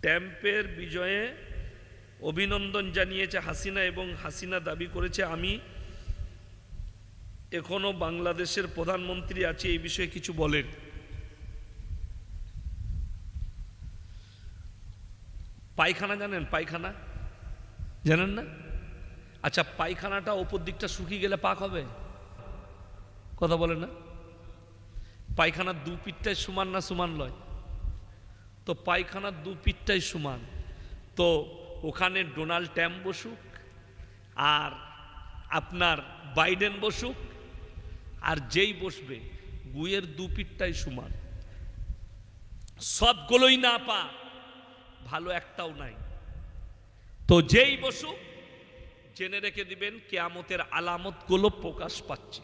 ট্রাম্পের বিজয়ে অভিনন্দন জানিয়েছে হাসিনা এবং হাসিনা দাবি করেছে আমি এখনো বাংলাদেশের প্রধানমন্ত্রী আছি, এই বিষয়ে কিছু বলেন। পায়খানা জানেন? পায়খানা জানেন না? আচ্ছা, পায়খানাটা ওপর দিকটা শুকিয়ে গেলে পাক হবে? কথা বলেন না? পায়খানার দু পিঠটাই সমান না সমান লয়? তো পায়খানার দু পিঠটাই সমান। তো ওখানে ডোনাল্ড ট্রাম্প বসুক আর আপনার বাইডেন বসুক আর যেই বসবে গুয়ের দু পিঠটাই সমান। সবগুলোই না পা, ভালো একটাও নাই। তো যেই বসুক জেনে রেখে দিবেন কিয়ামতের আলামতগুলো প্রকাশ পাচ্ছে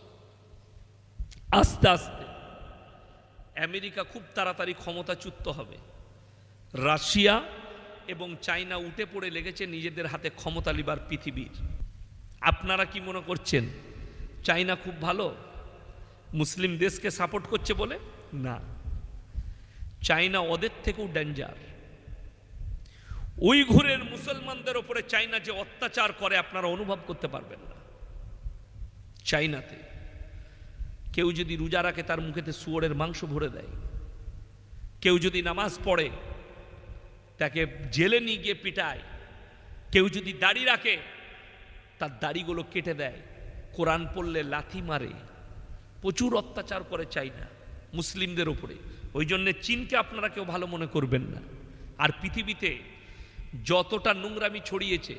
আস্তে আস্তে। আমেরিকা খুব তাড়াতাড়ি ক্ষমতাচ্যুত হবে। রাশিয়া এবং চায়না উঠে পড়ে লেগেছে নিজেদের হাতে ক্ষমতা লিবার পৃথিবীর। আপনারা কি মনে করছেন চায়না খুব ভালো, মুসলিম দেশকে সাপোর্ট করছে বলে? না, চায়না ওদের থেকেও ডেঞ্জার। উইঘুরের মুসলমানদের উপরে চায়না যে অত্যাচার করে আপনারা অনুভব করতে পারবেন না। চায়নাতে কেউ যদি রোজা রাখে তার মুখেতে শুয়োরের মাংস ভরে দেয়, কেউ যদি নামাজ পড়ে তাকে জেলে নিয়ে গিয়ে পিটায়, কেউ যদি দাড়ি রাখে তার দাড়িগুলো কেটে দেয়, কোরআন পড়লে লাথি মারে, প্রচুর অত্যাচার করে চায়না মুসলিমদের উপরে। ওই জন্যে চীনকে আপনারা কেউ ভালো মনে করবেন না। আর পৃথিবীতে যতটা নোংরামি ছড়িয়েছে,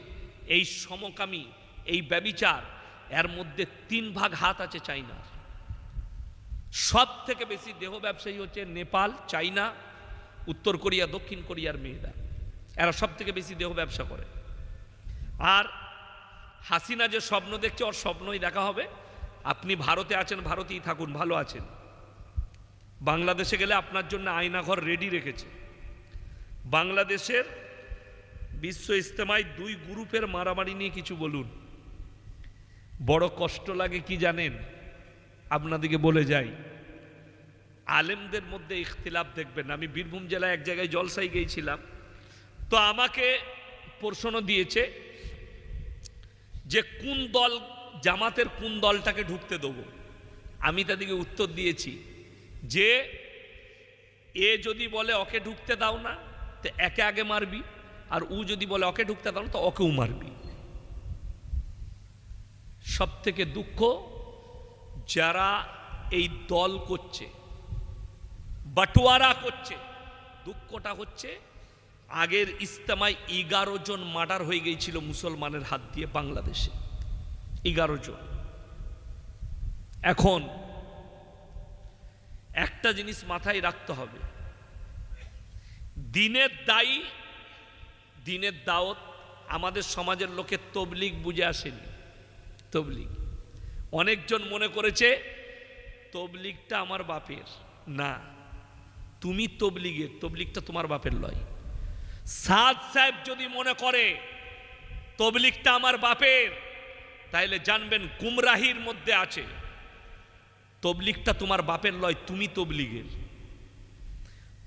এই সমকামী, এই ব্যভিচার, এর মধ্যে 3 ভাগ হাত আছে চায়নার। সব থেকে বেশি দেহ ব্যবসায়ী হচ্ছে নেপাল, চায়না, উত্তর কোরিয়া, দক্ষিণ কোরিয়ার মেয়েরা। এরা সব থেকে বেশি দেহ ব্যবসা করে। আর হাসিনা যে স্বপ্ন দেখছে, ওর স্বপ্নই দেখা হবে। আপনি ভারতে আছেন, ভারতেই থাকুন, ভালো আছেন। বাংলাদেশে গেলে আপনার জন্য আয়নাঘর রেডি রেখেছে। বাংলাদেশের বিশ্ব ইজতেমায় 2 গ্রুপের মারামারি নিয়ে কিছু বলুন। বড় কষ্ট লাগে কি জানেন? আপনাদেরকে বলে যাই, আলেমদের মধ্যে ইখতিলাফ দেখবেন। আমি বীরভূম জেলায় এক জায়গায় জলসায় গিয়েছিলাম, তো আমাকে প্রশ্ন দিয়েছে যে কোন দল, জামাতের কোন দলটাকে ঢুকতে দেবো। আমি তাদেরকে উত্তর দিয়েছি যে এ যদি বলে ওকে ঢুকতে দাও না, তো একে আগে মারবি, আর ও যদি বলে ওকে ঢুকতে দাও না, তো ওকেও মারবি। সব থেকে দুঃখ যারা এই দল করছে, বাটোয়ারা করছে, দুঃখটা হচ্ছে আগের ইজতেমায় 11 জন মার্ডার হয়ে গিয়েছিল মুসলমানের হাত দিয়ে বাংলাদেশে, 11 জন। এখন একটা জিনিস মাথায় রাখতে হবে, দিনের দায়ী, দিনের দাওয়াত আমাদের সমাজের লোকের তবলিগ বুঝে আসেনি। তবলিগ অনেকজন মনে করেছে তবলিগটা আমার বাপের। না, তুমি তবলিগের, তবলিগটা তোমার বাপের লয়। সাদ সাহেব যদি মনে করে তবলিগটা আমার বাপের, তাইলে জানবেন গুমরাহির মধ্যে আছে। তবলিগটা তোমার বাপের লয়, তুমি তবলিগের।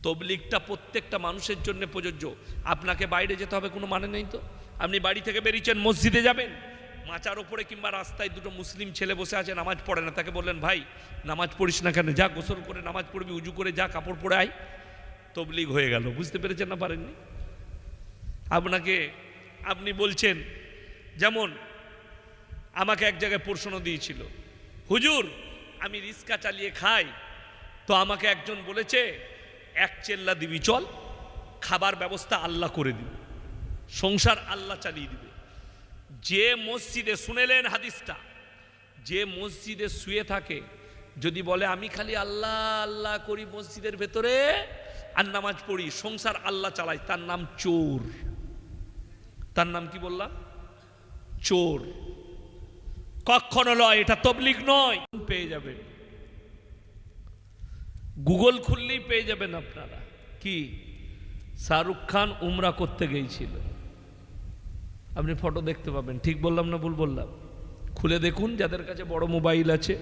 তবলিগটা প্রত্যেকটা মানুষের জন্য প্রযোজ্য। আপনাকে বাইরে যেতে হবে কোনো মানে নেই তো। আপনি বাড়ি থেকে বেরিয়েছেন, মসজিদে যাবেন, মাচার ওপরে কিংবা রাস্তায় 2টো মুসলিম ছেলে বসে আছে, নামাজ পড়ে না, তাকে বললেন ভাই নামাজ পড়িস না কেন, যা গোসল করে নামাজ পড়বি, উজু করে যা, কাপড় পরে আয়, তবলিগ হয়ে গেল। বুঝতে পেরেছেন না পারেননি? আপনাকে আপনি বলছেন, যেমন আমাকে এক জায়গায় প্রশ্ন দিয়েছিল, হুজুর আমি রিক্সা চালিয়ে খাই, তো আমাকে একজন বলেছে 1 চেল্লা দিবি, চল, খাবার ব্যবস্থা আল্লাহ করে দিবে, সংসার আল্লাহ চালিয়ে দিবে। যে মসজিদে, শুনেলেন হাদিসটা, যে মসজিদে শুয়ে থাকে, যদি বলে আমি খালি আল্লাহ আল্লাহ করি মসজিদের ভেতরে আর নামাজ পড়ি, সংসার আল্লাহ চালাই, তার নাম চোর। তার নাম কি বললাম? চোর। কখনো নয়, এটা তবলিগ নয়। পেয়ে যাবেন, গুগল খুললেই পেয়ে যাবেন আপনারা। কি শাহরুখ খান উমরা করতে গিয়েছিল, আপনি ফটো দেখতে পাবেন। ঠিক বললাম না ভুল বললাম? খুলে দেখুন, যাদের কাছে বড় মোবাইল আছে।